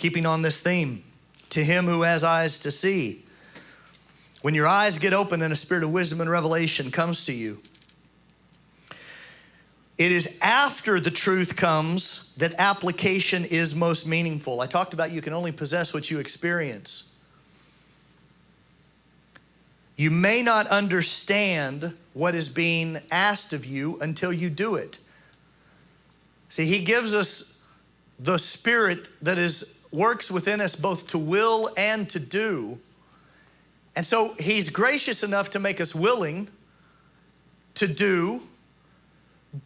Keeping on this theme, to him who has eyes to see. When your eyes get open and a spirit of wisdom and revelation comes to you, it is after the truth comes that application is most meaningful. I talked about you can only possess what you experience. You may not understand what is being asked of you until you do it. See, he gives us the Spirit that works within us both to will and to do. And so he's gracious enough to make us willing to do,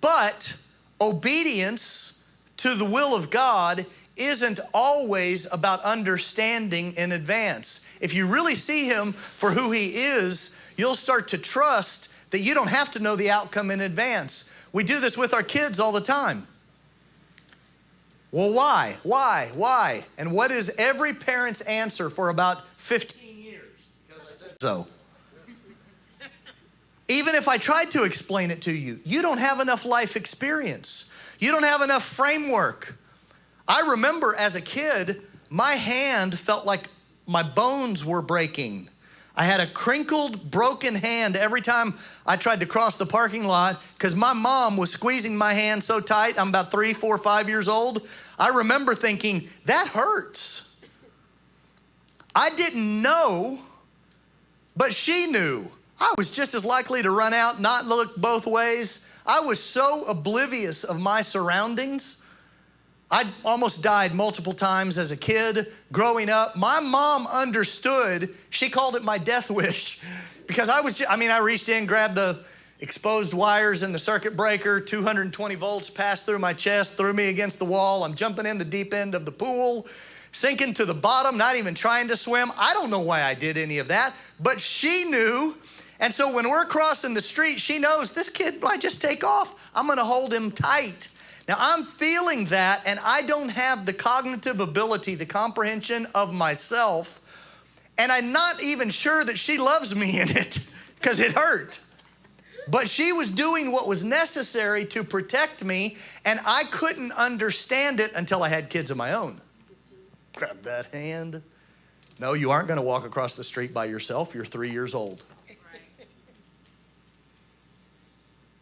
but obedience to the will of God isn't always about understanding in advance. If you really see him for who he is, you'll start to trust that you don't have to know the outcome in advance. We do this with our kids all the time. Well, why? Why? And what is every parent's answer for about 15 years? Because I said so. Even if I tried to explain it to you, you don't have enough life experience. You don't have enough framework. I remember as a kid, my hand felt like my bones were breaking. I had a crinkled, broken hand every time I tried to cross the parking lot because my mom was squeezing my hand so tight. I'm about 3, 4, 5 years old. I remember thinking, that hurts. I didn't know, but she knew. I was just as likely to run out, not look both ways. I was so oblivious of my surroundings. I almost died multiple times as a kid growing up. My mom understood. She called it my death wish because I reached in, grabbed the exposed wires in the circuit breaker, 220 volts passed through my chest, threw me against the wall. I'm jumping in the deep end of the pool, sinking to the bottom, not even trying to swim. I don't know why I did any of that, but she knew. And so when we're crossing the street, she knows this kid might just take off. I'm gonna hold him tight. Now I'm feeling that, and I don't have the cognitive ability, the comprehension of myself, and I'm not even sure that she loves me in it because it hurt. But she was doing what was necessary to protect me, and I couldn't understand it until I had kids of my own. Grab that hand. No, you aren't gonna walk across the street by yourself. You're 3 years old.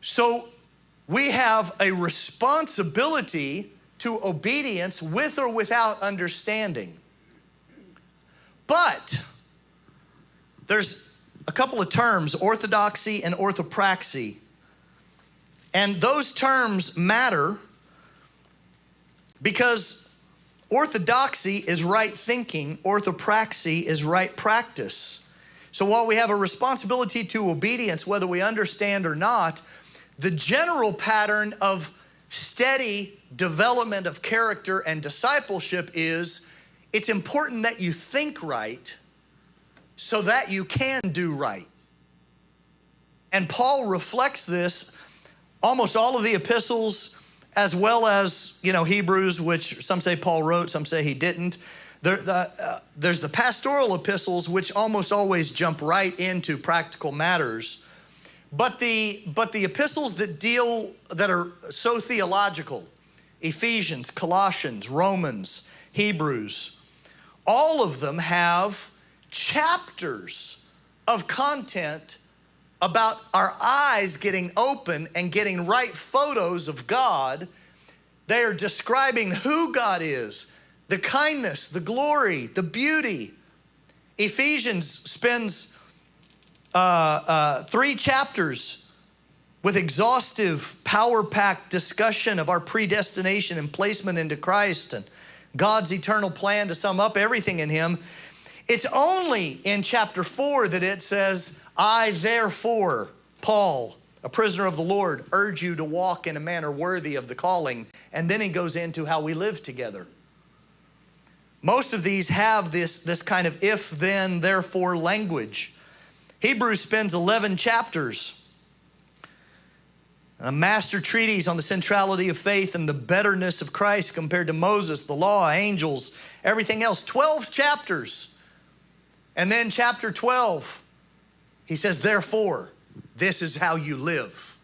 So we have a responsibility to obedience with or without understanding. But there's a couple of terms, orthodoxy and orthopraxy. And those terms matter because orthodoxy is right thinking, orthopraxy is right practice. So while we have a responsibility to obedience, whether we understand or not, the general pattern of steady development of character and discipleship is it's important that you think right so that you can do right. And Paul reflects this, almost all of the epistles, as well as, Hebrews, which some say Paul wrote, some say he didn't. There's the pastoral epistles, which almost always jump right into practical matters. But the epistles that are so theological, Ephesians, Colossians, Romans, Hebrews, all of them have chapters of content about our eyes getting open and getting right photos of God. They are describing who God is, the kindness, the glory, the beauty. Ephesians spends 3 chapters with exhaustive, power-packed discussion of our predestination and placement into Christ and God's eternal plan to sum up everything in him. It's only in chapter 4 that it says, I therefore, Paul, a prisoner of the Lord, urge you to walk in a manner worthy of the calling. And then he goes into how we live together. Most of these have this kind of if, then, therefore language. Hebrews spends 11 chapters, a master treatise on the centrality of faith and the betterness of Christ compared to Moses, the law, angels, everything else. 12 chapters. And then chapter 12, he says, therefore, this is how you live.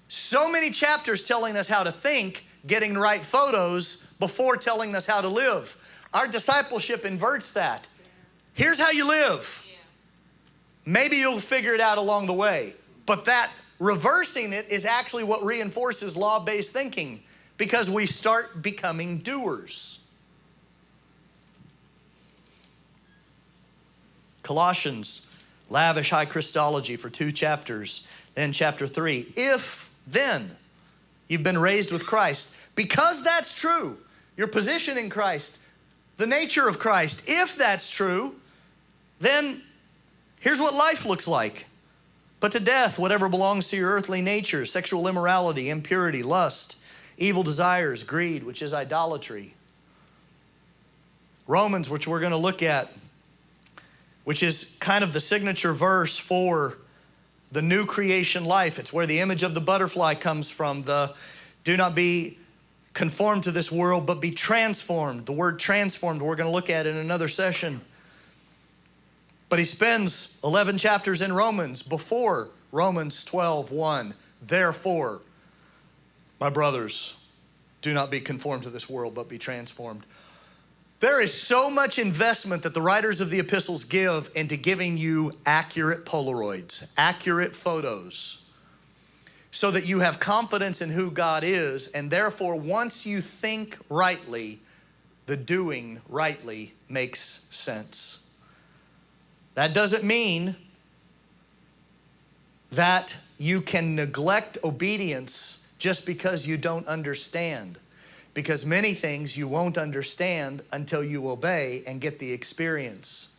So many chapters telling us how to think, getting right photos before telling us how to live. Our discipleship inverts that. Here's how you live. Maybe you'll figure it out along the way. But that reversing it is actually what reinforces law-based thinking, because we start becoming doers. Colossians, lavish high Christology for 2 chapters. Then chapter 3, if then you've been raised with Christ, because that's true, your position in Christ, the nature of Christ, if that's true, then here's what life looks like. Put to death whatever belongs to your earthly nature: sexual immorality, impurity, lust, evil desires, greed, which is idolatry. Romans, which we're going to look at, which is kind of the signature verse for the new creation life. It's where the image of the butterfly comes from. The do not be conformed to this world, but be transformed. The word transformed, we're going to look at in another session. But he spends 11 chapters in Romans before Romans 12:1. Therefore, my brothers, do not be conformed to this world, but be transformed. There is so much investment that the writers of the epistles give into giving you accurate Polaroids, accurate photos, so that you have confidence in who God is, and therefore once you think rightly, the doing rightly makes sense. That doesn't mean that you can neglect obedience just because you don't understand. Because many things you won't understand until you obey and get the experience.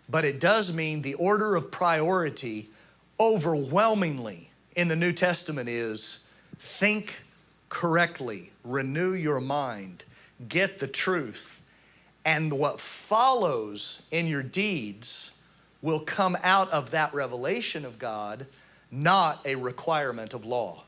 But it does mean the order of priority overwhelmingly in the New Testament is think correctly, renew your mind, get the truth, and what follows in your deeds will come out of that revelation of God, not a requirement of law.